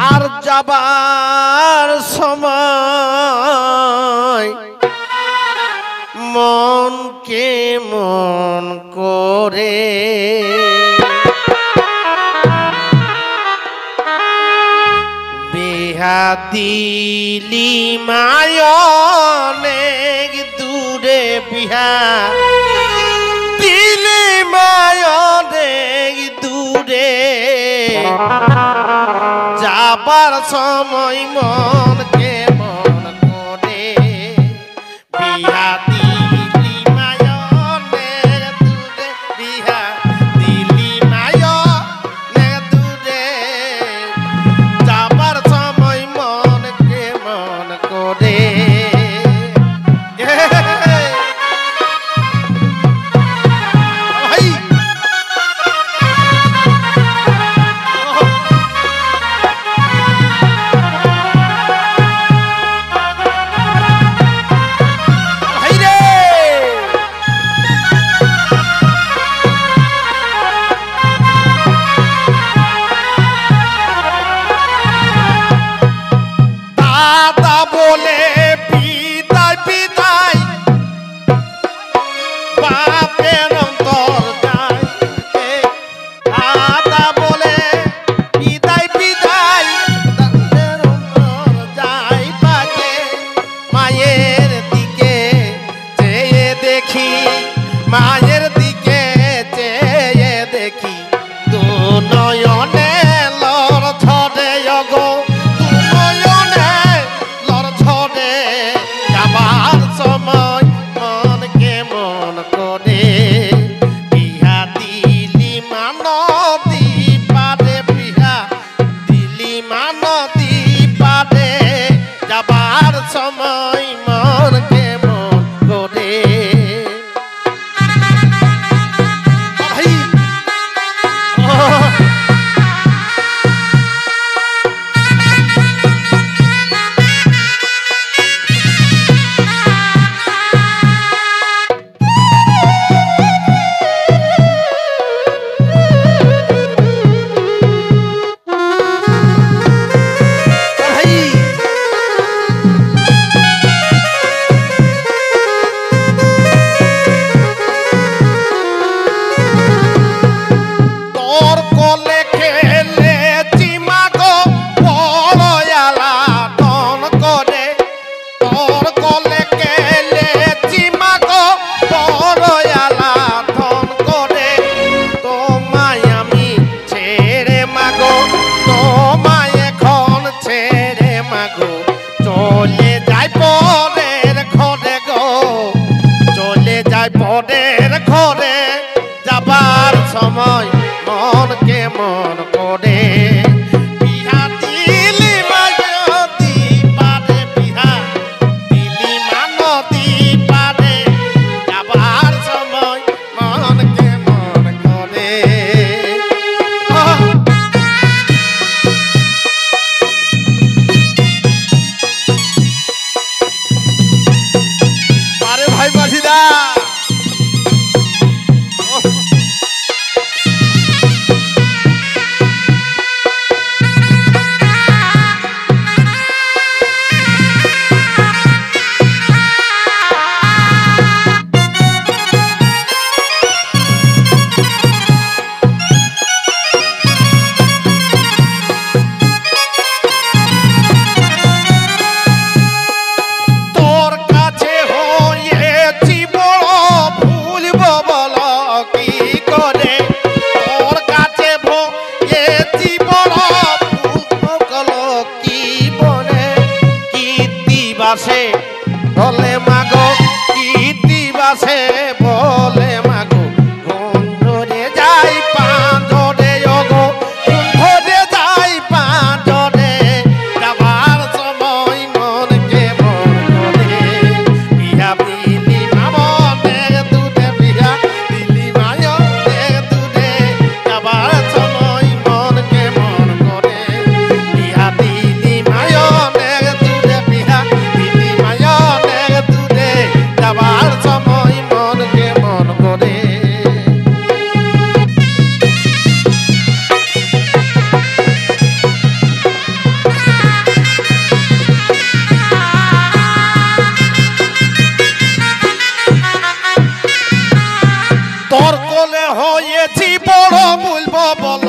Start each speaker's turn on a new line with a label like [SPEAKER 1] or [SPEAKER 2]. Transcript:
[SPEAKER 1] আর যাবার সময় মন কেমন করে বিহা দিলি মায়নেক দূরে বিহা দিলি মায়নেক দূরে যাবার সময় মন কেমন করে বিহা দিলি মায়নেক দূরে বিহা দিলি মায়নেক দূরে যাবার সময় মন কেমন করে মায়ের দিকে চেয়ে দেখি দু নয়নে লড় ছড়ে গো দু নয়নে লড় ছড়ে যাবার সময় মন কেমন করে বিহা দিলি মানতি পারে বিহা দিলি মানতি পারে যাবার সময় মন কেমন করে চলে যায় পরের ঘরে গো চলে যায় পরের ঘরে যাবার সময় মন কেমন করে বিহা দিলি মানতি পারে বিহা দিলি মানতি পারে যাবার সময় মন কেমন করে ভাই বাসিদা বলে মাগো কীর্তি বাসে বলে মাগো ঘুম ধরে যাই পাঁচরে গো ঘুম ধরে যাই পাঁচরে যাবার সময় মন কেমন করে বিহা দিলি মামনের দুধে বিহা দিলি মায়নের দুধে যাবার সময় মন কেমন করে বিহা দিলি মায়নের দুধে বিহা দিলি মায়নের দুধে যাবার সময় মন বলবো বল